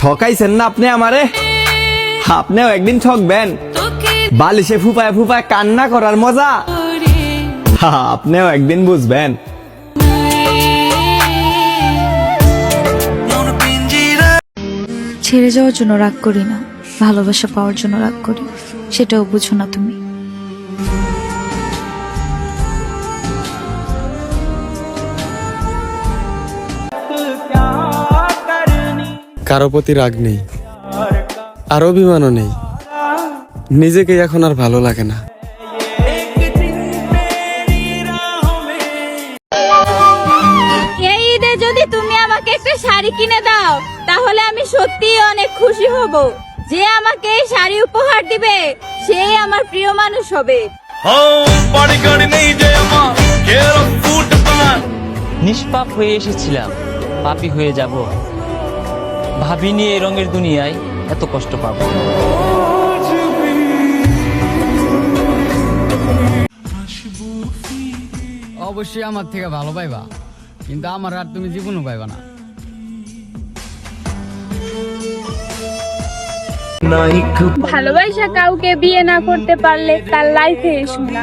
ঠকাইছেন না আপনি আমারে, আপনিও একদিন ঠকবেন। বালিশে ফুপায় ফুপায় কান্না করার মজা আপনিও একদিন বুঝবেন। ছেড়ে যাওয়ার জন্য রাগ করি না, ভালোবাসা পাওয়ার জন্য রাগ করি, সেটাও বুঝো না তুমি। কারো প্রতি রাগ নেই, আর অভিমানও নেই, নিজেকে এখন আর ভালো লাগে না। এই ঈদে যদি তুমি আমাকে একটা শাড়ি কিনে দাও তাহলে আমি সত্যিই অনেক খুশি হব। যে আমাকে এই শাড়ি উপহার দিবে সেই আমার প্রিয় মানুষ হবে। নিষ্পাপ হয়ে এসেছিলাম, পাপী হয়ে যাব। ভাবিনি এই রঙের দুনিয়ায় এত কষ্ট পাবো। অবশ্যই আমার থেকে ভালো পাইবা, কিন্তু আমার আর তুমি জীবনও পাইবা না। ভালোবাসা কাউকে বিয়ে না করতে পারলে তার লাইফে এসো না,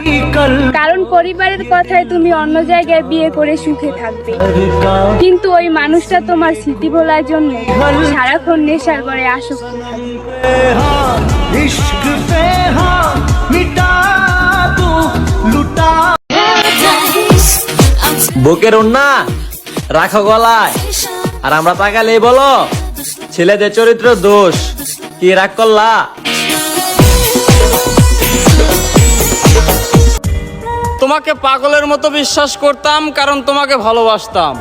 কারণ পরিবারের কথায় তুমি অন্য জায়গায় বিয়ে করে সুখে থাকবে, কিন্তু ওই মানুষটা তোমার স্মৃতি ভোলার জন্য সারাক্ষণ নেশার ঘরে আসক্ত বুকের ওন্না রাখো গলায়, আর আমরা তাকালেই বলো ছেলেদের চরিত্র দোষ। কি রাগ করলা? তোমাকে পাগলের মতো বিশ্বাস করতাম, কারণ তোমাকে ভালোবাসতাম।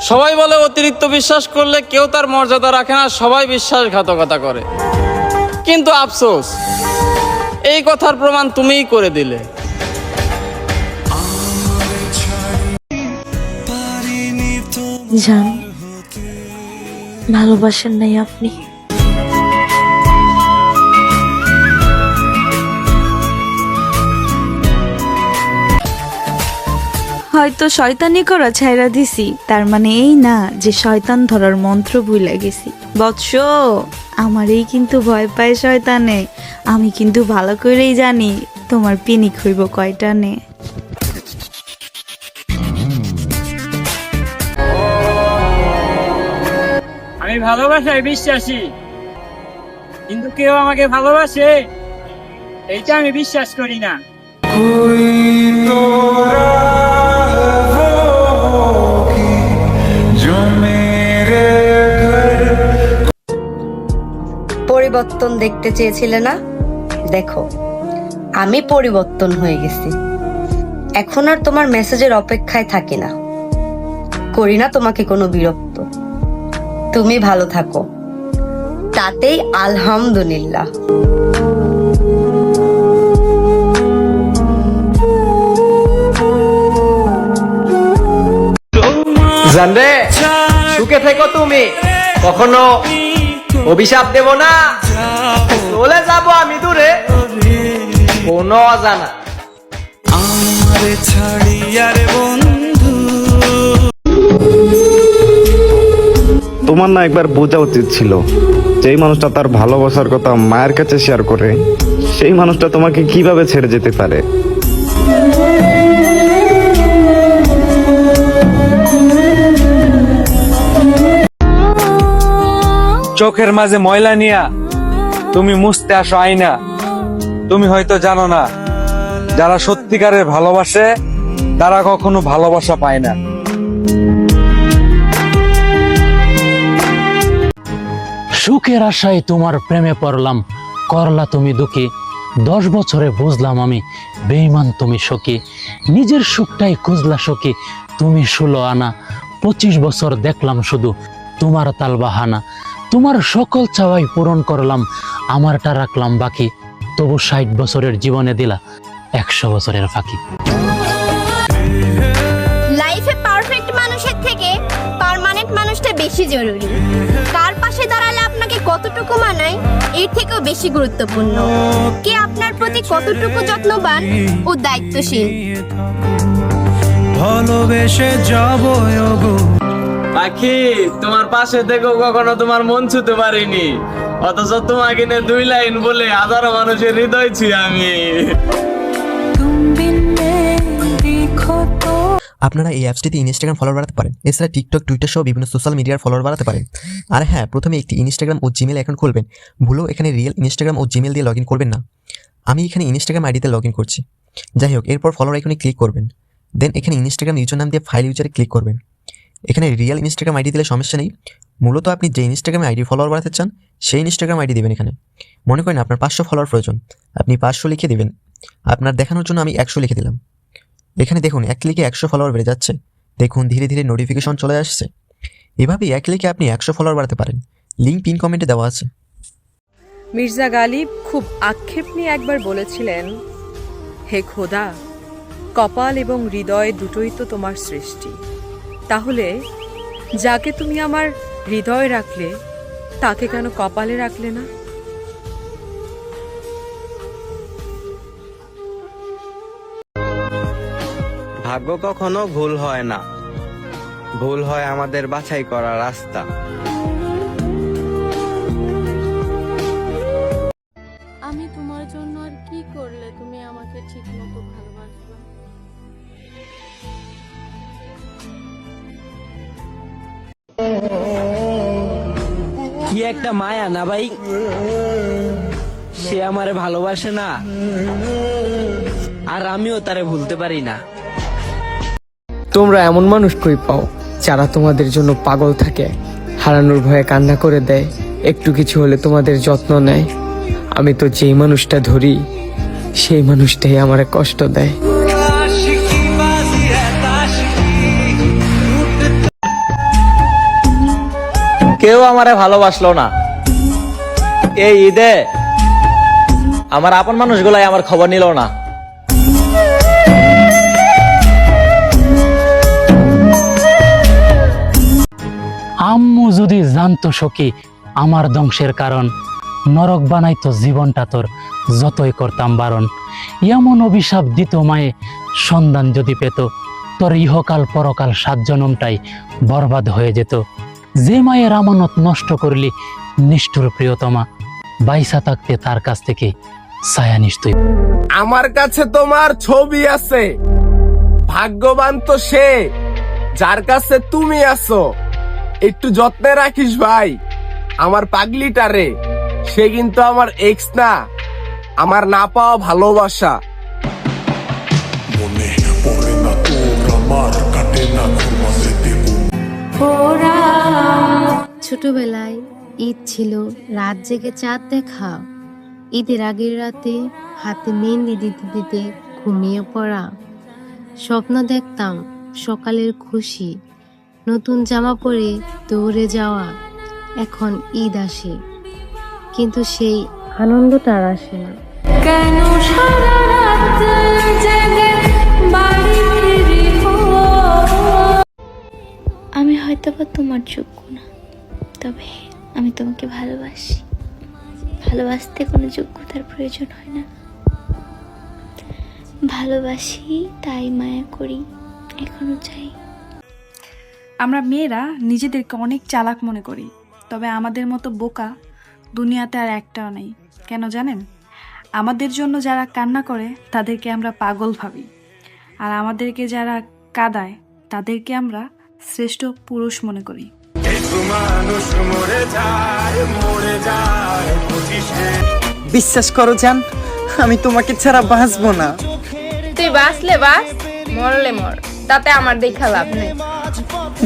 সবাই বলে অতিরিক্ত বিশ্বাস করলে কেউ তার মর্যাদা রাখে না, সবাই বিশ্বাসঘাতকতা করে। কিন্তু আফসোস, এই কথার প্রমাণ তুমিই করে দিলে। জান, ভালোবাসেন নাই আপনি। হয়তো শয়তানি করা ছাইরা দিছি, তার মানে এই না যে শয়তান ধরার মন্ত্র ভুলে গেছি। বৎস, আমারই কিন্তু ভয় পায় শয়তানে। আমি কিন্তু ভালো করেই জানি তোমার পিনিক হইব কয়টানে। আমি ভালোবাসায় বিশ্বাসী, কিন্তু কেউ আমাকে ভালোবাসে এইটা আমি বিশ্বাস করি না। পরিবর্তন দেখতে চেয়েছিলে না? দেখো, আমি পরিবর্তন হয়ে গেছি। এখন আর তোমার মেসেজের অপেক্ষায় থাকি না, করি না তোমাকে কোনো বিরক্ত। তুমি ভালো থাকো, তাতেই আলহামদুলিল্লাহ। জানরে সুখে থেকো তুমি, কখনো অভিশাপ দেব না। চলে যাব আমি দূরে, কোনো অজানা। তোমার না একবার বোঝা উচিত ছিল, যেই মানুষটা তার ভালোবাসার কথা মায়ের কাছে শেয়ার করে, সেই মানুষটা তোমাকে কিভাবে ছেড়ে যেতে পারে। চোখের মাঝে ময়লা নিয়া তুমি মুছতে আসো আয়না। তুমি হয়তো জানো না, যারা সত্যিকারের ভালোবাসে তারা কখনো ভালোবাসা পায় না। সুখের আশায় তোমার প্রেমে পড়লাম, করলা তুমি দুঃখী। 10 বছরে বুঝলাম আমি বেঈমান তুমি সখী। নিজের সুখটাই খুঁজলা সখী, তুমি 16 আনা। 25 বছর দেখলাম শুধু তোমার তাল বাহানা। তোমার সকল চাওয়াই পূরণ করলাম, আমারটা রাখলাম বাকি। তবু 60 বছরের জীবনে দিলা 100 বছরের ফাঁকি। লাইফে পারফেক্ট মানুষের থেকে পার্মানেন্ট মানুষটা বেশি জরুরি। কার পাশে দাঁড়ালে আপনাকে কতটুকু মানায় এর থেকেও বেশি গুরুত্বপূর্ণ কে আপনার প্রতি কতটুকু যত্নবান ও দায়িত্বশীল। ভালোবেসে যাব পাখি, তোমার পাশে থেকেও কখনো তোমার মন ছুতে পারিনি, অথচ তোমাকে নিয়ে 2 লাইন বলে হাজারো মানুষের হৃদয় ছুঁই আমি। আপনারা এই অ্যাপসটিতে ইনস্টাগ্রাম ফলোয়ার বাড়াতে পারেন, এছাড়া টিকটক, টুইটার সহ বিভিন্ন সোশ্যাল মিডিয়ার ফলোয়ার বাড়াতে পারেন। আর হ্যাঁ, প্রথমে একটি ইনস্টাগ্রাম ও জিমেল অ্যাকাউন্ট খুলবেন। ভুলেও এখানে রিয়েল ইনস্টাগ্রাম ও জিমেল দিয়ে লগ ইন করবেন না। আমি এখানে ইনস্টাগ্রাম আইডিতে লগ ইন করছি। যাই হোক, এরপর ফলোয়ার আইকনে ক্লিক করবেন। দেন এখানে ইনস্টাগ্রাম ইউজার নাম দিয়ে ফাইল ইউজারে ক্লিক করবেন। এখানে রিয়েল ইনস্টাগ্রাম আইডি দিলে সমস্যা নেই, মূলত আপনি যে ইনস্টাগ্রামে আইডি ফলোয়ার বাড়াতে চান সেই ইনস্টাগ্রাম আইডি দেবেন। এখানে মনে করেন আপনার 500 ফলোয়ার প্রয়োজন, আপনি 500 লিখে দেবেন। আপনার দেখানোর জন্য আমি 100 লিখে দিলাম। এখানে দেখুন 1 ক্লিকে 100 ফলোয়ার বেড়ে যাচ্ছে। দেখুন ধীরে ধীরে নোটিফিকেশন চলে আসছে। এভাবেই 1 ক্লিকে আপনি 100 ফলোয়ার বাড়াতে পারেন। লিঙ্ক পিন কমেন্টে দেওয়া আছে। মির্জা গালিব খুব আক্ষেপ নিয়ে একবার বলেছিলেন, হে খোদা, কপাল এবং হৃদয় দুটোই তো তোমার সৃষ্টি, তাহলে যাকে তুমি আমার হৃদয়ে রাখলে তাকে কেন কপালে রাখলে না? ভাগ্য কখনো ভুল হয় না, ভুল হয় আমাদের বাছাই করা রাস্তা। আমি তোমার জন্য আর কি করলে তুমি আমাকে ঠিক মতো ভালোবাসবে? কি একটা মায়া না ভাই, সে আমারে ভালোবাসে না আর আমিও তারে ভুলতে পারি না। তোমরা এমন মানুষ কই পাও যারা তোমাদের জন্য পাগল থাকে, হারানোর ভয়ে কান্না করে দেয়, একটু কিছু হলে তোমাদের যত্ন নেয়? আমি তো যেই মানুষটা ধরি সেই মানুষটাই আমারে কষ্ট দেয়। কেউ আমারে ভালোবাসলো না। এই ঈদে আমার আপন মানুষগুলাই আমার খবর নিল না। আম্মু যদি জানতো সখী আমার ধ্বংসের কারণ, নরক বানাইতো জীবনটা তোর যতই করতাম বারণ। এমন অভিশাপ দিত মায়ে সন্ধান যদি পেত, তোর ইহকাল পরকাল 7 জনমটাই বরবাদ হয়ে যেত। যে মায়ের আমানত নষ্ট করলি নিষ্ঠুর প্রিয়তমা, বাইসা থাকতে তার কাছ থেকে ছায়া নিশ্চয়। আমার কাছে তোমার ছবি আছে, ভাগ্যবান তো সে যার কাছে তুমি আছো। একটু যত্নে রাখিস ভাই আমার পাগলিটারে, সে কিন্তু আমার এক্স না, আমার না পাওয়া ভালোবাসা। ছোটবেলায় ঈদ ছিল রাত জেগে চাঁদ দেখা, ঈদের আগের রাতে হাতে মেহেন্দি দিতে দিতে ঘুমিয়ে পড়া। স্বপ্ন দেখতাম সকালের খুশি, নতুন জামা পরে দৌড়ে যাওয়া। এখন ঈদ আসে কিন্তু সেই আনন্দটা আর আসে না। কেন সারা রাত জেগে বাড়ি ফিরি? আমি হয়তোবা তোমার যোগ্য না, তবে আমি তোমাকে ভালোবাসি। ভালোবাসতে কোনো যোগ্যতার প্রয়োজন হয় না, ভালোবাসি তাই মায়া করি, এখনো চাই। আমরা মেয়েরা নিজেদেরকে অনেক চালাক মনে করি, তবে আমাদের মতো বোকা দুনিয়াতে আর একটাও নেই। কেন জানেন? আমাদের জন্য যারা কান্না করে তাদেরকে আমরা পাগল ভাবি, আর আমাদেরকে যারা কাঁদায় তাদেরকে আমরা শ্রেষ্ঠ পুরুষ মনে করি। বিশ্বাস করো জান, আমি তোমাকে ছাড়া বাঁচবো না। তুই বাঁচলে বাঁচ, মরলে মর, তাতে আমার দেখা লাভ নেই।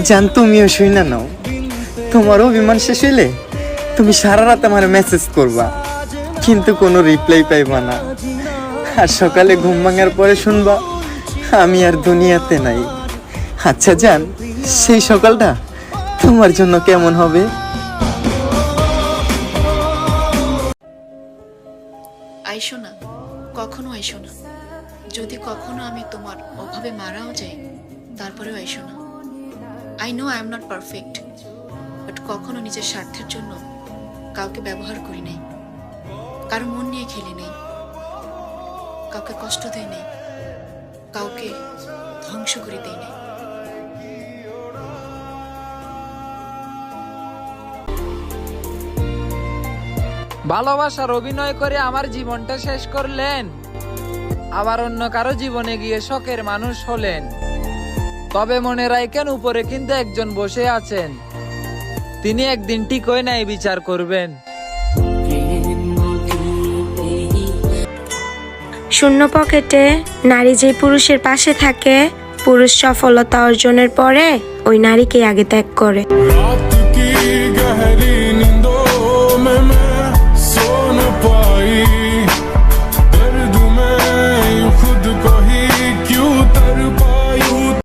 জান তুমিও শুই না নাও, তোমার অভিমান শেষ হইলে তুমি সারা রাত আমার মেসেজ করবা, কিন্তু কোনো রিপ্লাই পাইবা না। আর সকালে ঘুম ভাঙার পরে শুনবা আমি আর দুনিয়াতে নাই। আচ্ছা জান, সেই সকালটা তোমার জন্য কেমন হবে? আইসো না, কখনো আইসো না। যদি কখনো আমি তোমার অভাবে মারাও যাই, তারপরেও আইসো না। I know I am not perfect, but কখনো নিজের স্বার্থের জন্য কাউকে ব্যবহার করি নাই, কারো মন নিয়ে খেলি নেই, কাউকে কষ্ট দেই নাই, কাউকে ধ্বংস করে দেই নাই। ভালোবাসার অভিনয় করে আমার জীবনটা শেষ করলেন, আবার অন্য কারো জীবনে গিয়ে শখের মানুষ হলেন। তবে মনে রাখেন, উপরে কিন্তু একজন বসে আছেন, তিনি একদিন ঠিকই নাই বিচার করবেন। শূন্য পকেটে নারী যে পুরুষের পাশে থাকে, পুরুষ সফলতা অর্জনের পরে ওই নারীকে আগে ত্যাগ করে।